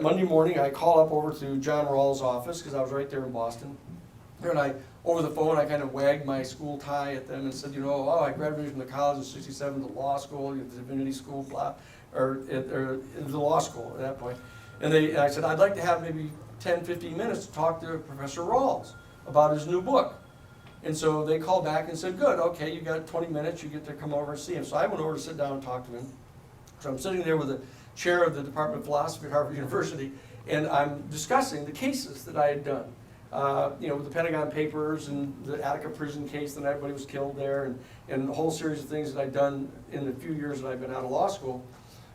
Monday morning, I called up over to John Rawls' office, because I was right there in Boston. And over the phone, I kind of wagged my school tie at them and said, I graduated from the college in '67, the law school, the divinity school, blah, or the law school at that point. And I said, I'd like to have maybe 10, 15 minutes to talk to Professor Rawls about his new book. And so they called back and said, good, okay, you got 20 minutes, you get to come over and see him. So I went over to sit down and talk to him. So I'm sitting there with the chair of the Department of Philosophy at Harvard University, and I'm discussing the cases that I had done. With the Pentagon Papers and the Attica prison case, that everybody was killed there, and a whole series of things that I'd done in the few years that I've been out of law school.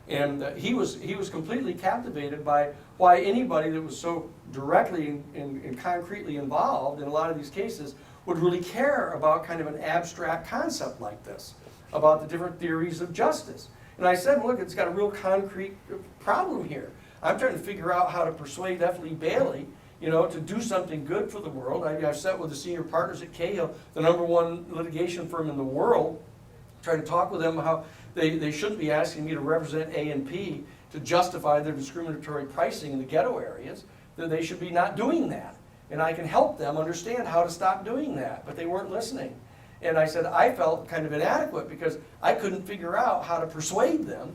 And he was completely captivated by why anybody that was so directly and concretely involved in a lot of these cases would really care about kind of an abstract concept like this, about the different theories of justice. And I said, look, it's got a real concrete problem here. I'm trying to figure out how to persuade F. Lee Bailey, to do something good for the world. I've sat with the senior partners at Cahill, the #1 litigation firm in the world, trying to talk with them how they shouldn't be asking me to represent A&P to justify their discriminatory pricing in the ghetto areas, that they should be not doing that. And I can help them understand how to stop doing that, but they weren't listening. And I said I felt kind of inadequate because I couldn't figure out how to persuade them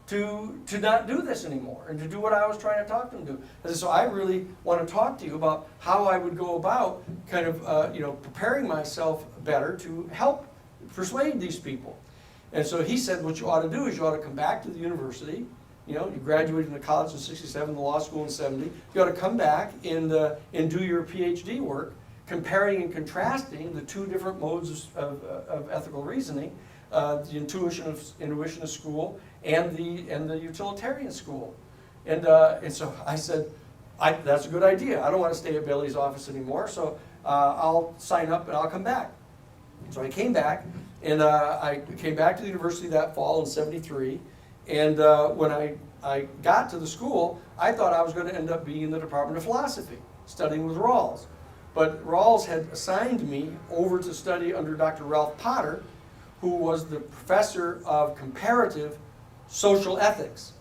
to not do this anymore and to do what I was trying to talk them to. And so I really want to talk to you about how I would go about kind of preparing myself better to help persuade these people. And so he said, what you ought to do is you ought to come back to the university. You graduated from the college in '67, the law school in '70. You ought to come back and do your PhD work, comparing and contrasting the two different modes of ethical reasoning, the intuitionist school and the utilitarian school. And so I said, that's a good idea. I don't want to stay at Bailey's office anymore, so I'll sign up and I'll come back. So I came back, and I came back to the university that fall in '73. And when I got to the school, I thought I was going to end up being in the Department of Philosophy, studying with Rawls. But Rawls had assigned me over to study under Dr. Ralph Potter, who was the professor of comparative social ethics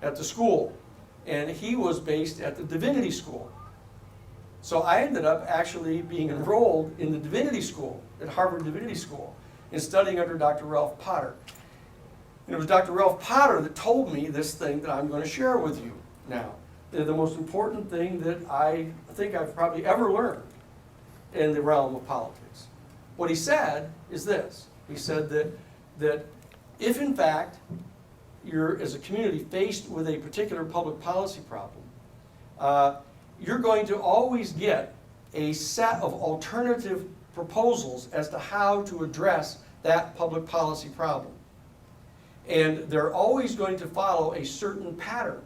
at the school. And he was based at the Divinity School. So I ended up actually being enrolled in the Divinity School, at Harvard Divinity School, and studying under Dr. Ralph Potter. And it was Dr. Ralph Potter that told me this thing that I'm going to share with you now. The most important thing that I think I've probably ever learned in the realm of politics. What he said is this. He said that if in fact you're, as a community, faced with a particular public policy problem, you're going to always get a set of alternative proposals as to how to address that public policy problem. And they're always going to follow a certain pattern.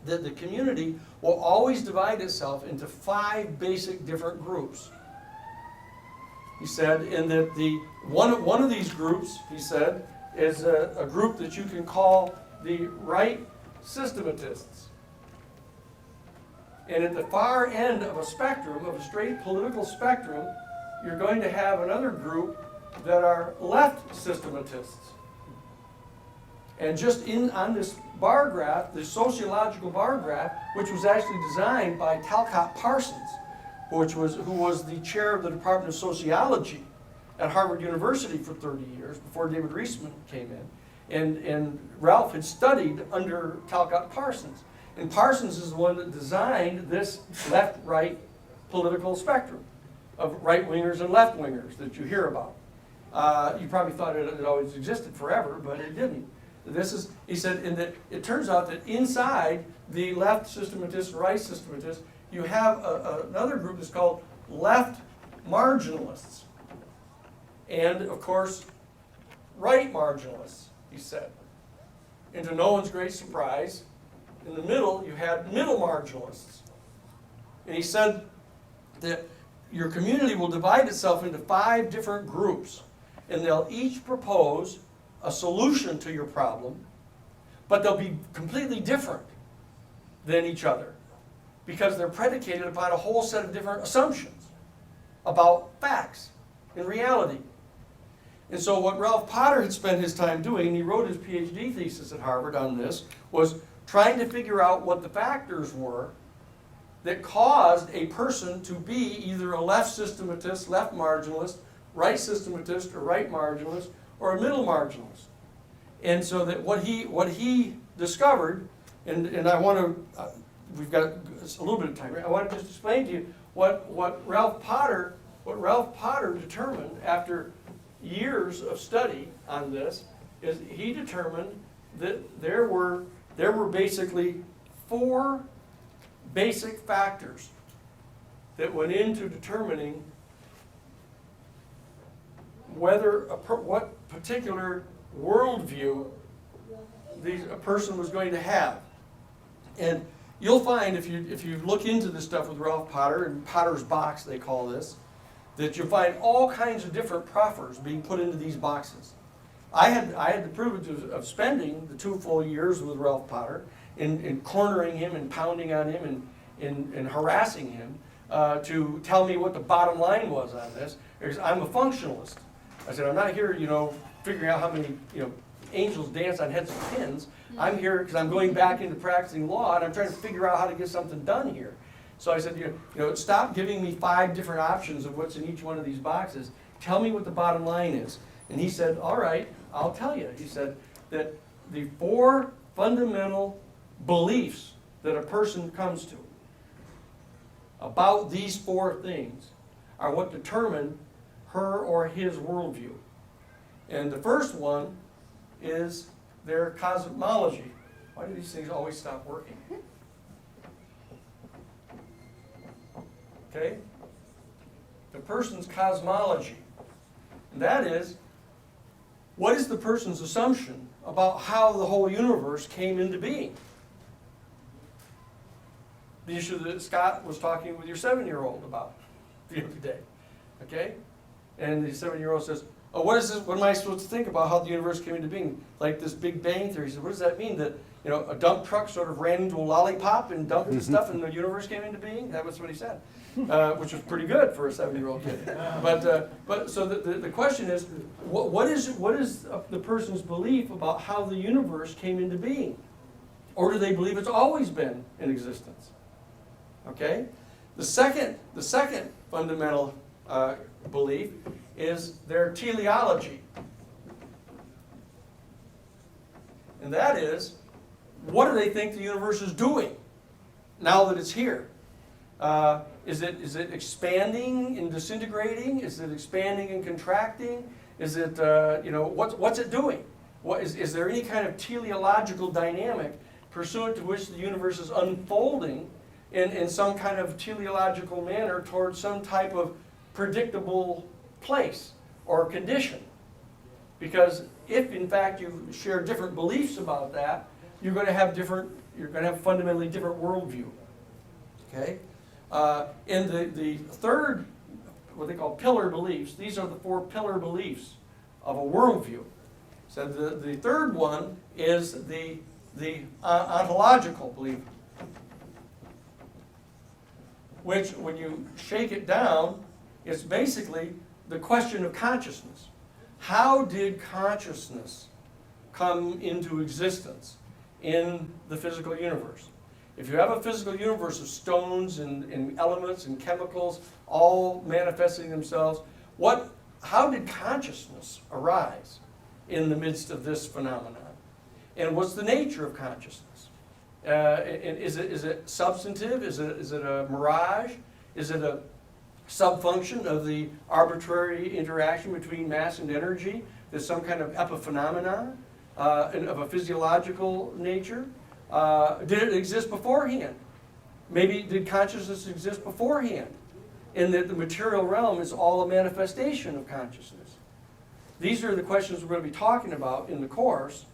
That the community will always divide itself into 5 basic different groups. He said, and that one of these groups, he said, is a group that you can call the right systematists. And at the far end of a spectrum, of a straight political spectrum, you're going to have another group that are left systematists. And just on this bar graph, the sociological bar graph, which was actually designed by Talcott Parsons, who was the chair of the Department of Sociology at Harvard University for 30 years, before David Reisman came in. And Ralph had studied under Talcott Parsons. And Parsons is the one that designed this left-right political spectrum of right-wingers and left-wingers that you hear about. You probably thought it always existed forever, but it didn't. He said, and that it turns out that inside the left systematist, right systematist, you have another group that's called left marginalists. And, of course, right marginalists, he said. And to no one's great surprise, in the middle, you had middle marginalists. And he said that your community will divide itself into 5 different groups, and they'll each propose a solution to your problem, but they'll be completely different than each other because they're predicated upon a whole set of different assumptions about facts and reality. And so what Ralph Potter had spent his time doing, and he wrote his PhD thesis at Harvard on this, was trying to figure out what the factors were that caused a person to be either a left systematist, left marginalist, right systematist, or right marginalist, or a middle marginalist. And so that what he discovered, and I want to, we've got a little bit of time, right? I want to just explain to you what Ralph Potter determined after years of study on this, is he determined that there were basically 4 basic factors that went into determining whether what particular worldview a person was going to have. And you'll find if you look into this stuff with Ralph Potter, and Potter's box they call this, that you'll find all kinds of different proffers being put into these boxes. I had the privilege of spending the 2 full years with Ralph Potter in cornering him and pounding on him and harassing him to tell me what the bottom line was on this. Because I'm a functionalist. I said, I'm not here, figuring out how many, angels dance on heads of pins. I'm here because I'm going back into practicing law and I'm trying to figure out how to get something done here. So I said, stop giving me 5 different options of what's in each one of these boxes. Tell me what the bottom line is. And he said, all right, I'll tell you. He said that the 4 fundamental beliefs that a person comes to about these 4 things are what determine her or his worldview. And the first one is their cosmology. Why do these things always stop working? Okay? The person's cosmology. And that is, what is the person's assumption about how the whole universe came into being? The issue that Scott was talking with your 7-year-old about the other day. Okay? And the 7-year-old says, oh, what is this? What am I supposed to think about how the universe came into being? Like this Big Bang Theory. He said, what does that mean? That a dump truck sort of ran into a lollipop and dumped the stuff and the universe came into being? That was what he said, which was pretty good for a 7-year-old kid. But so the question is, what is the person's belief about how the universe came into being? Or do they believe it's always been in existence? Okay? The second fundamental belief is their teleology. And that is, what do they think the universe is doing now that it's here? Is it expanding and disintegrating? Is it expanding and contracting? Is it, what's it doing? Is there any kind of teleological dynamic pursuant to which the universe is unfolding in some kind of teleological manner towards some type of predictable place or condition? Because if in fact you share different beliefs about that, you're going to have fundamentally different worldview. Okay? In the third, what they call pillar beliefs, these are the 4 pillar beliefs of a worldview. So the third one is the ontological belief, which when you shake it down, it's basically the question of consciousness. How did consciousness come into existence in the physical universe? If you have a physical universe of stones and elements and chemicals all manifesting themselves, how did consciousness arise in the midst of this phenomenon? And what's the nature of consciousness? Is it substantive? Is it a mirage? Is it a subfunction of the arbitrary interaction between mass and energy? There's some kind of epiphenomenon of a physiological nature? Did it exist beforehand? Maybe did consciousness exist beforehand? In that the material realm is all a manifestation of consciousness. These are the questions we're going to be talking about in the course,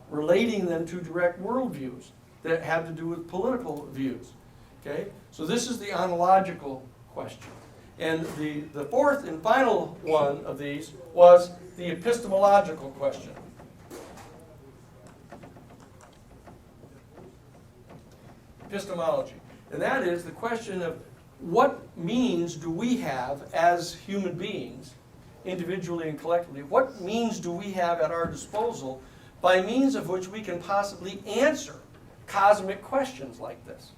relating them to direct worldviews that have to do with political views. Okay? So this is the ontological question. And the fourth and final one of these was the epistemological question. Epistemology. And that is the question of what means do we have as human beings, individually and collectively, what means do we have at our disposal by means of which we can possibly answer cosmic questions like this?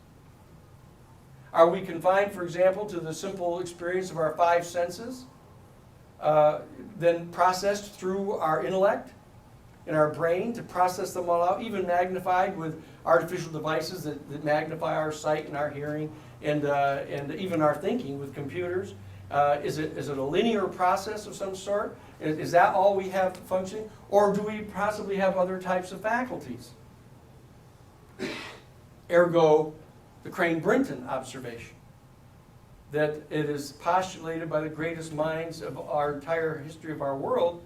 Are we confined, for example, to the simple experience of our five senses, then processed through our intellect in our brain to process them all out, even magnified with artificial devices that magnify our sight and our hearing and even our thinking with computers? Is it a linear process of some sort? Is that all we have functioning? Or do we possibly have other types of faculties? Ergo, the Crane-Brinton observation, that it is postulated by the greatest minds of our entire history of our world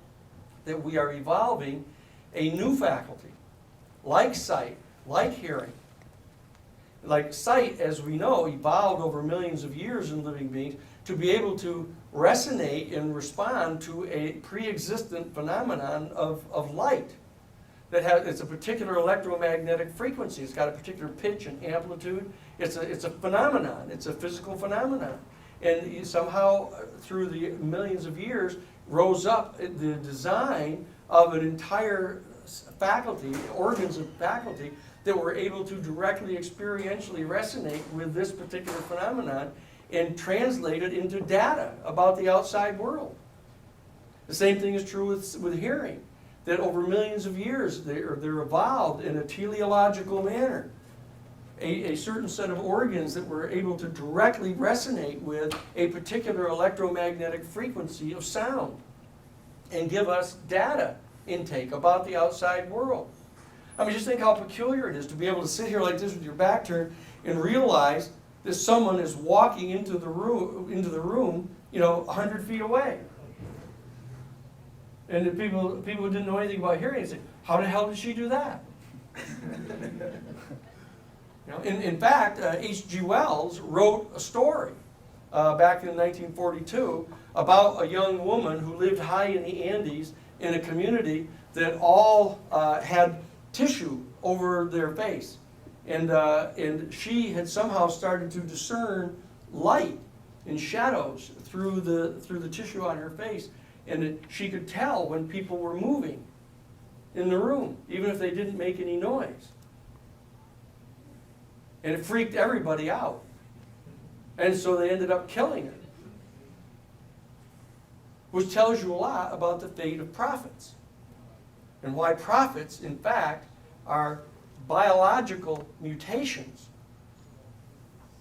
that we are evolving a new faculty, like sight, like hearing. Like sight, as we know, evolved over millions of years in living beings to be able to resonate and respond to a pre-existent phenomenon of light. It's a particular electromagnetic frequency. It's got a particular pitch and amplitude. It's a phenomenon. It's a physical phenomenon. And somehow, through the millions of years, rose up the design of an entire faculty, organs of faculty, that were able to directly, experientially resonate with this particular phenomenon and translate it into data about the outside world. The same thing is true with hearing, that over millions of years they're evolved in a teleological manner. A certain set of organs that were able to directly resonate with a particular electromagnetic frequency of sound and give us data intake about the outside world. I mean, just think how peculiar it is to be able to sit here like this with your back turned and realize that someone is walking into the room, 100 feet away. And the people who didn't know anything about hearing say, how the hell did she do that? In fact, H.G. Wells wrote a story back in 1942 about a young woman who lived high in the Andes in a community that all had tissue over their face. And she had somehow started to discern light and shadows through the tissue on her face. And she could tell when people were moving in the room, even if they didn't make any noise. And it freaked everybody out. And so they ended up killing her. Which tells you a lot about the fate of prophets. And why prophets, in fact, are biological mutations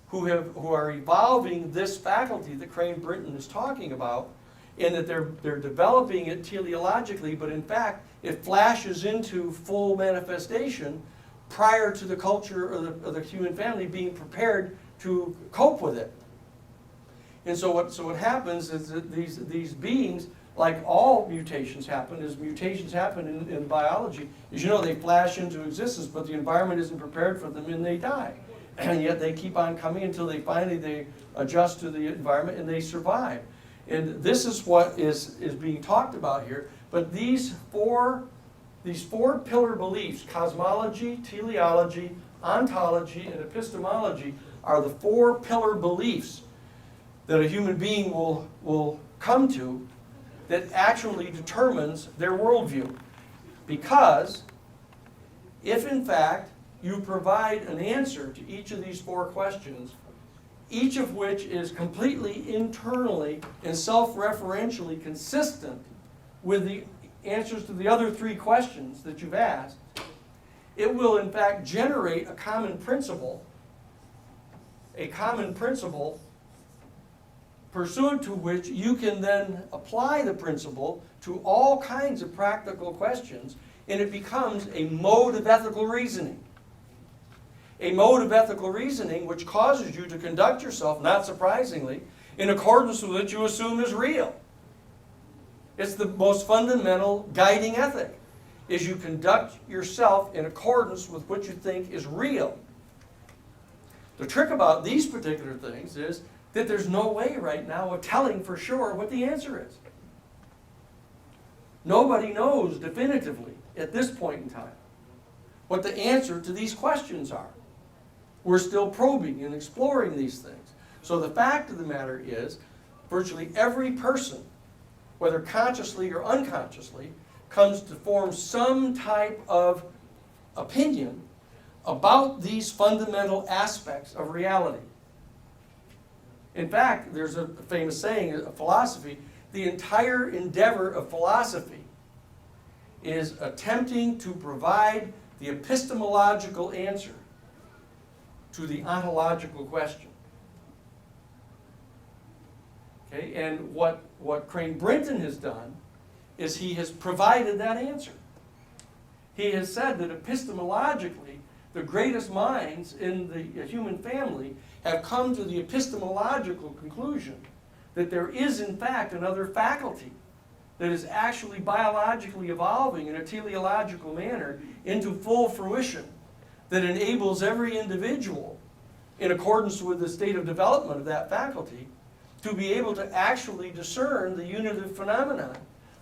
who are evolving this faculty that Crane-Brinton is talking about, and that they're developing it teleologically, but in fact it flashes into full manifestation prior to the culture of the human family being prepared to cope with it. And so what happens is that these beings, like all mutations happen, in biology, as you know, they flash into existence, but the environment isn't prepared for them and they die. And yet they keep on coming until they adjust to the environment and they survive. And this is what is being talked about here. But these four pillar beliefs, cosmology, teleology, ontology, and epistemology, are the four pillar beliefs that a human being will come to that actually determines their worldview. Because if in fact you provide an answer to each of these four questions, each of which is completely internally and self-referentially consistent with the answers to the other three questions that you've asked, it will in fact generate a common principle pursuant to which you can then apply the principle to all kinds of practical questions, and it becomes a mode of ethical reasoning. A mode of ethical reasoning which causes you to conduct yourself, not surprisingly, in accordance with what you assume is real. It's the most fundamental guiding ethic, is you conduct yourself in accordance with what you think is real. The trick about these particular things is that there's no way right now of telling for sure what the answer is. Nobody knows definitively at this point in time what the answer to these questions are. We're still probing and exploring these things. So the fact of the matter is, virtually every person, whether consciously or unconsciously, comes to form some type of opinion about these fundamental aspects of reality. In fact, there's a famous saying of philosophy, the entire endeavor of philosophy is attempting to provide the epistemological answer to the ontological question. Okay, and what Crane Brinton has done is he has provided that answer. He has said that epistemologically, the greatest minds in the human family have come to the epistemological conclusion that there is, in fact, another faculty that is actually biologically evolving in a teleological manner into full fruition that enables every individual, in accordance with the state of development of that faculty, to be able to actually discern the unitive phenomenon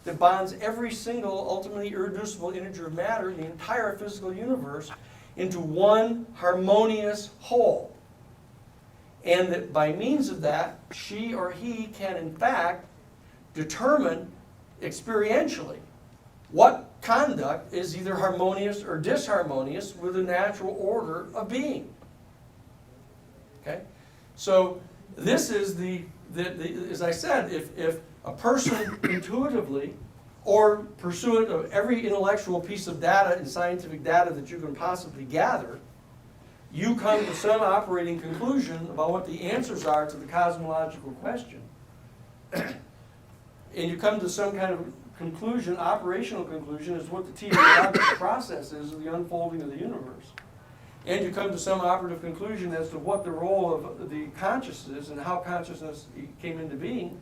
that bonds every single ultimately irreducible integer of matter in the entire physical universe into one harmonious whole. And that by means of that, she or he can in fact determine experientially what conduct is either harmonious or disharmonious with the natural order of being. Okay? So this is as I said, if a person intuitively or pursuant of every intellectual piece of data and scientific data that you can possibly gather, you come to some operating conclusion about what the answers are to the cosmological question, and you come to some kind of conclusion, operational conclusion, as what the teleological process is of the unfolding of the universe. And you come to some operative conclusion as to what the role of the consciousness is and how consciousness came into being.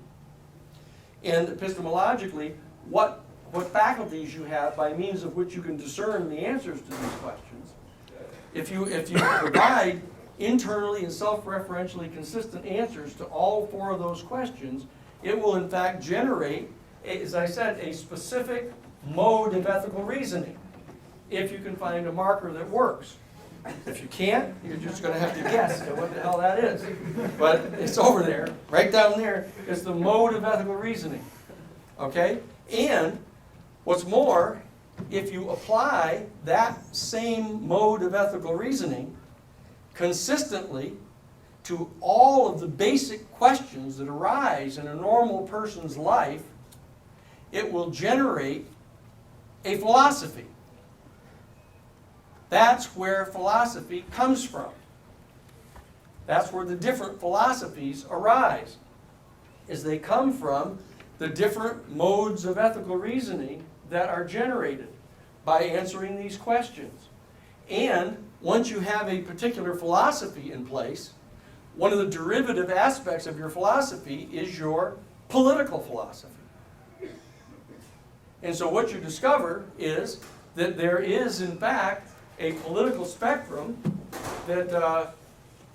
And epistemologically, what faculties you have by means of which you can discern the answers to these questions. If you provide internally and self-referentially consistent answers to all four of those questions, it will in fact generate, as I said, a specific mode of ethical reasoning, if you can find a marker that works. If you can't, you're just going to have to guess at what the hell that is. But it's over there, right down there. It's the mode of ethical reasoning. Okay? And what's more, if you apply that same mode of ethical reasoning consistently to all of the basic questions that arise in a normal person's life, it will generate a philosophy. That's where philosophy comes from. That's where the different philosophies arise, is they come from the different modes of ethical reasoning that are generated by answering these questions. And once you have a particular philosophy in place, one of the derivative aspects of your philosophy is your political philosophy. And so what you discover is that there is, in fact, a political spectrum that, are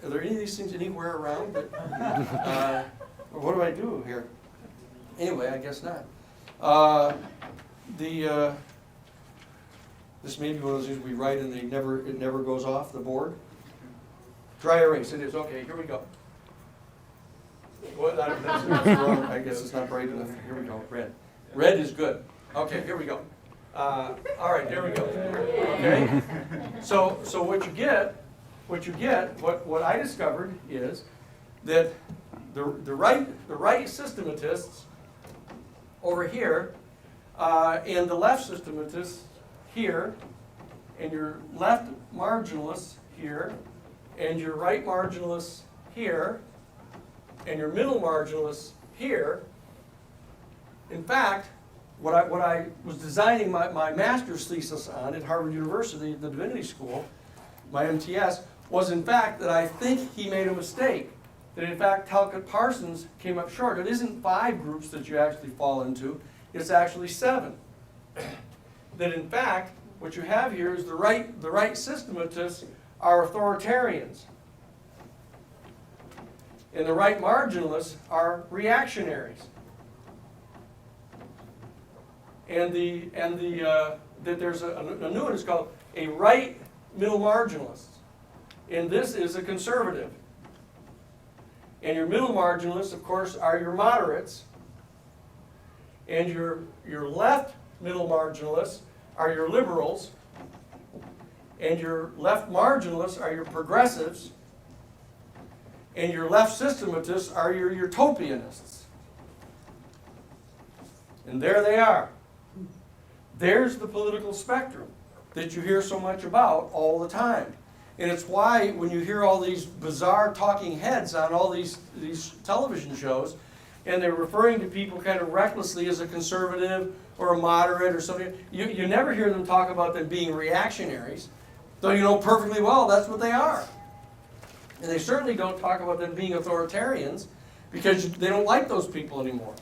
there any of these things anywhere around? That, what do I do here? Anyway, I guess not. This may be one of those things we write and it never goes off the board. Dry erase, it is. Okay, here we go. Well, that's wrong. I guess it's not bright enough. Here we go, red. Red is good. Okay, here we go. All right, there we go. Okay. So what I discovered is that the right systematists over here and the left systematists here, and your left marginalists here, and your right marginalists here, and your middle marginalists here. In fact, what I was designing my master's thesis on at Harvard University, the Divinity School, my MTS, was in fact that I think he made a mistake. That in fact Talcott Parsons came up short. It isn't 5 groups that you actually fall into, it's actually 7. That in fact, what you have here is the right systematists are authoritarians. And the right marginalists are reactionaries. And that there's a new one is called a right middle marginalist. And this is a conservative. And your middle marginalists, of course, are your moderates. And your left middle marginalists are your liberals. and your left marginalists are your progressives, and your left systematists are your utopianists. And there they are. There's the political spectrum that you hear so much about all the time. And it's why when you hear all these bizarre talking heads on all these television shows, and they're referring to people kind of recklessly as a conservative or a moderate or something, you never hear them talk about them being reactionaries, though you know perfectly well that's what they are. And they certainly don't talk about them being authoritarians because they don't like those people anymore.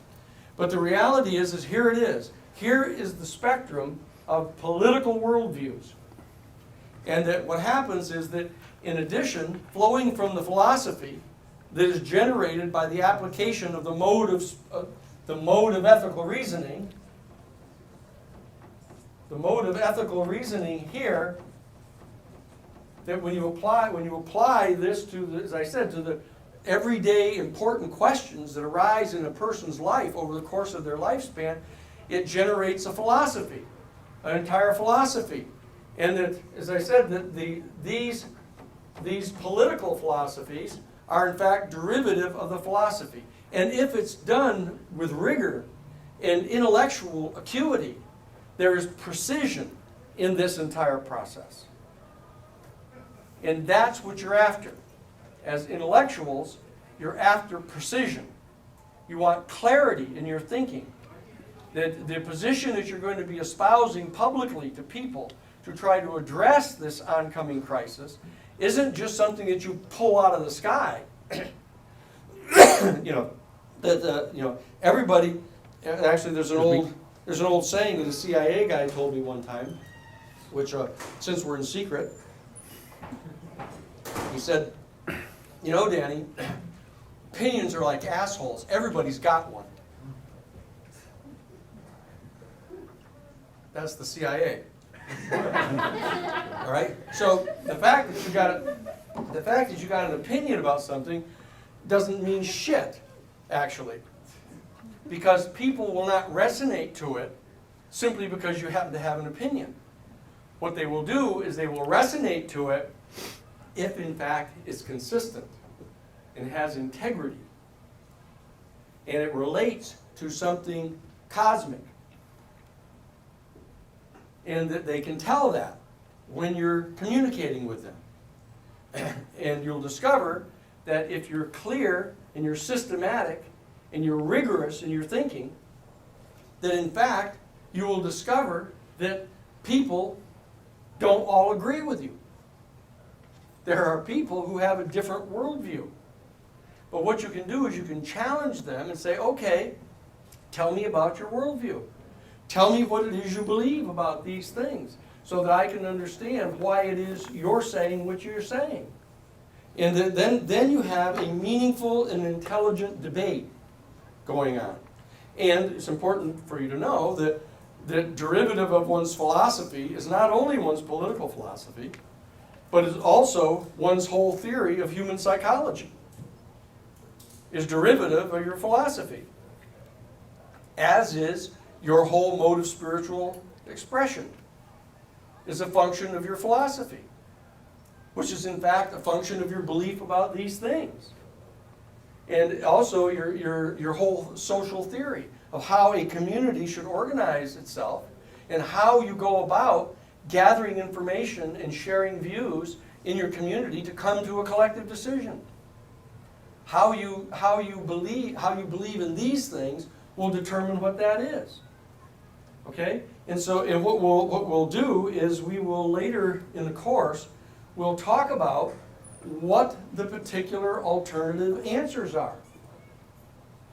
But the reality is here it is. Here is the spectrum of political worldviews. And that what happens is that, in addition, flowing from the philosophy that is generated by the application of the mode of ethical reasoning, here, that when you apply this to, as I said, to the everyday important questions that arise in a person's life over the course of their lifespan, it generates a philosophy, an entire philosophy. And that, as I said, that these political philosophies are in fact derivative of the philosophy. And if it's done with rigor and intellectual acuity, there is precision in this entire process. And that's what you're after. As intellectuals, you're after precision. You want clarity in your thinking. That the position that you're going to be espousing publicly to people to try to address this oncoming crisis isn't just something that you pull out of the sky. Everybody. Actually, there's an old saying that a CIA guy told me one time, which since we're in secret, he said, "You know, Danny, opinions are like assholes. Everybody's got one." That's the CIA. All right. So the fact that you got an opinion about something doesn't mean shit, actually, because people will not resonate to it simply because you happen to have an opinion. What they will do is they will resonate to it if, in fact, it's consistent and has integrity and it relates to something cosmic. And that they can tell that when you're communicating with them. And you'll discover that if you're clear and you're systematic and you're rigorous in your thinking, that in fact you will discover that people don't all agree with you. There are people who have a different worldview. But what you can do is you can challenge them and say, okay, tell me about your worldview. Tell me what it is you believe about these things so that I can understand why it is you're saying what you're saying. And then you have a meaningful and intelligent debate going on. And it's important for you to know that the derivative of one's philosophy is not only one's political philosophy, but is also one's whole theory of human psychology is derivative of your philosophy, as is your whole mode of spiritual expression is a function of your philosophy, which is in fact a function of your belief about these things. And also your whole social theory of how a community should organize itself and how you go about gathering information and sharing views in your community to come to a collective decision. How you believe in these things will determine what that is. Okay? And so what we'll do is we will later in the course, we'll talk about what the particular alternative answers are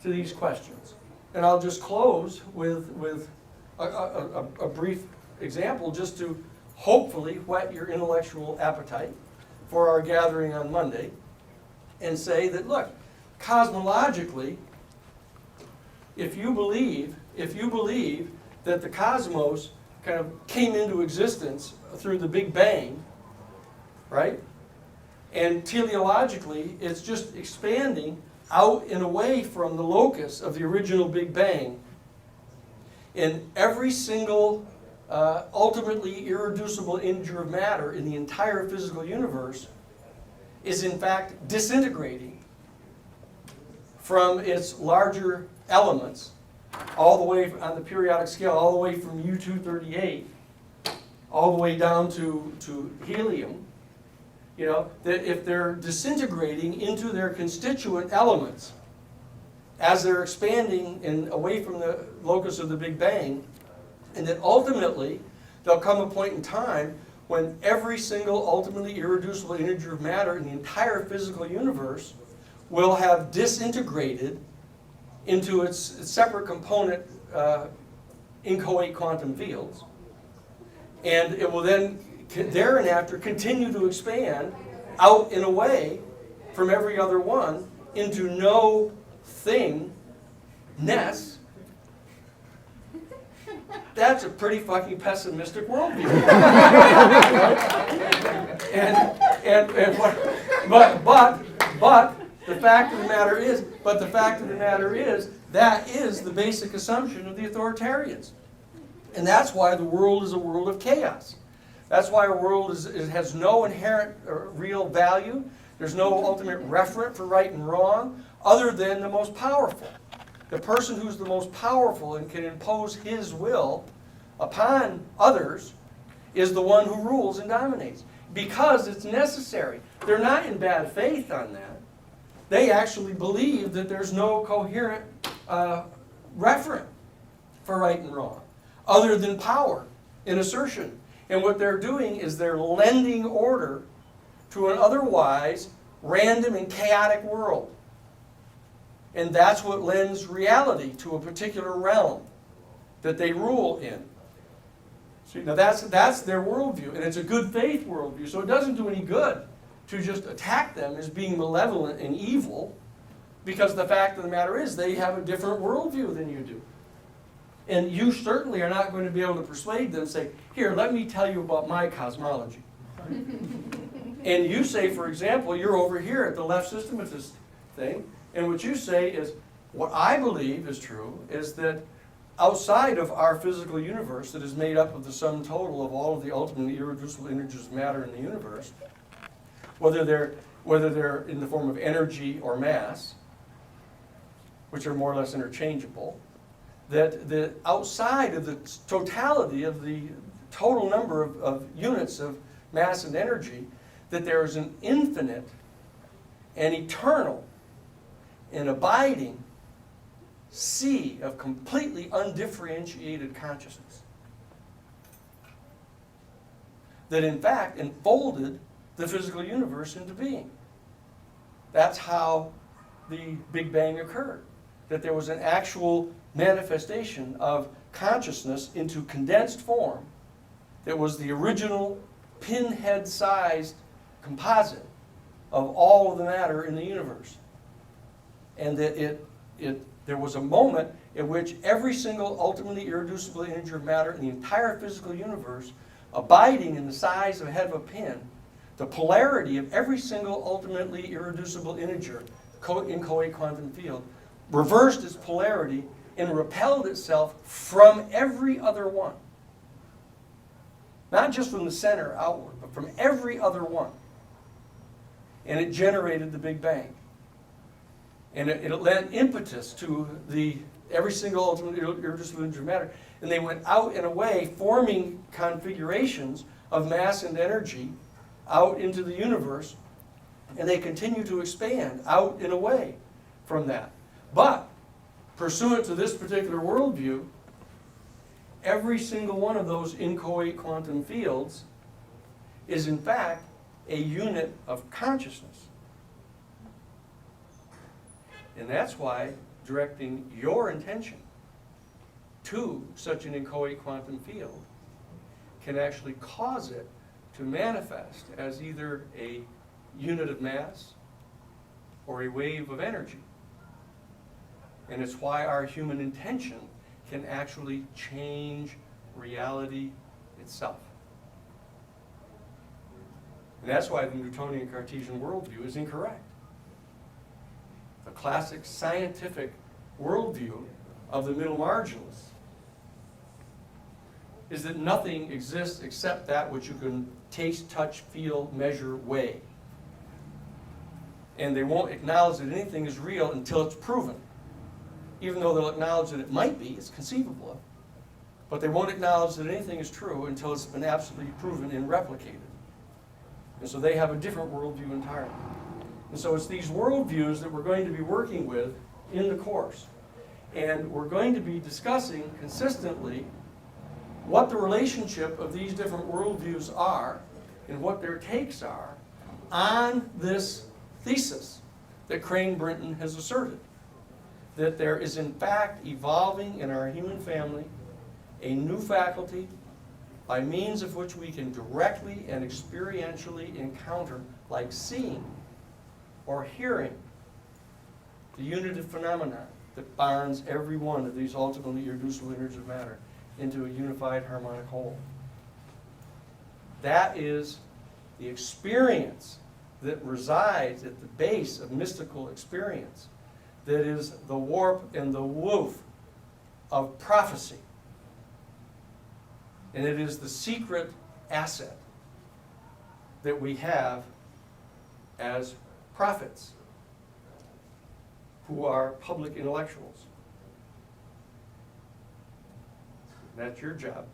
to these questions. And I'll just close with a brief example just to hopefully whet your intellectual appetite for our gathering on Monday and say that, look, cosmologically, if you believe that the cosmos kind of came into existence through the Big Bang, right? And teleologically, it's just expanding out and away from the locus of the original Big Bang. And every single ultimately irreducible integer of matter in the entire physical universe is in fact disintegrating from its larger elements all the way on the periodic scale, all the way from U-238 all the way down to helium, you know, that if they're disintegrating into their constituent elements as they're expanding away from the locus of the Big Bang, and that ultimately there'll come a point in time when every single ultimately irreducible integer of matter in the entire physical universe will have disintegrated into its separate component inchoate quantum fields. And it will then, thereafter, continue to expand out and away from every other one into no thingness. That's a pretty fucking pessimistic worldview. But the fact of the matter is, that is the basic assumption of the authoritarians. And that's why the world is a world of chaos. That's why our world has no inherent real value. There's no ultimate referent for right and wrong other than the most powerful. The person who's the most powerful and can impose his will upon others is the one who rules and dominates. Because it's necessary. They're not in bad faith on that. They actually believe that there's no coherent referent for right and wrong other than power and assertion. And what they're doing is they're lending order to an otherwise random and chaotic world. And that's what lends reality to a particular realm that they rule in. See, now that's their worldview, and it's a good faith worldview, so it doesn't do any good to just attack them as being malevolent and evil, because the fact of the matter is they have a different worldview than you do. And you certainly are not going to be able to persuade them and say, here, let me tell you about my cosmology. And you say, for example, you're over here at the left systematist thing, and what you say is, what I believe is true is that outside of our physical universe that is made up of the sum total of all of the ultimately irreducible integers of matter in the universe, whether they're in the form of energy or mass, which are more or less interchangeable, that the outside of the totality of the total number of units of mass and energy, that there is an infinite and eternal and abiding sea of completely undifferentiated consciousness that in fact enfolded the physical universe into being. That's how the Big Bang occurred. That there was an actual manifestation of consciousness into condensed form that was the original pinhead-sized composite of all of the matter in the universe. And that there was a moment in which every single ultimately irreducible integer of matter in the entire physical universe, abiding in the size of a head of a pin, the polarity of every single ultimately irreducible integer inchoate quantum field, reversed its polarity and repelled itself from every other one. Not just from the center outward, but from every other one. And it generated the Big Bang. And it lent impetus to every single ultimately irreducible integer of matter. And they went out and away, forming configurations of mass and energy out into the universe. And they continue to expand out and away from that. But, pursuant to this particular worldview, every single one of those inchoate quantum fields is in fact a unit of consciousness. And that's why directing your intention to such an inchoate quantum field can actually cause it to manifest as either a unit of mass or a wave of energy. And it's why our human intention can actually change reality itself. And that's why the Newtonian Cartesian worldview is incorrect. The classic scientific worldview of the middle marginalists is that nothing exists except that which you can taste, touch, feel, measure, weigh. And they won't acknowledge that anything is real until it's proven. Even though they'll acknowledge that it might be, it's conceivable of, but they won't acknowledge that anything is true until it's been absolutely proven and replicated. And so they have a different worldview entirely. And so it's these worldviews that we're going to be working with in the course. And we're going to be discussing consistently what the relationship of these different worldviews are and what their takes are on this thesis that Crane Brinton has asserted. That there is in fact evolving in our human family a new faculty by means of which we can directly and experientially encounter, like seeing or hearing, the unitive phenomenon that binds every one of these ultimately irreducible innards of matter into a unified harmonic whole. That is the experience that resides at the base of mystical experience, that is the warp and the woof of prophecy. And it is the secret asset that we have as prophets who are public intellectuals. That's your job.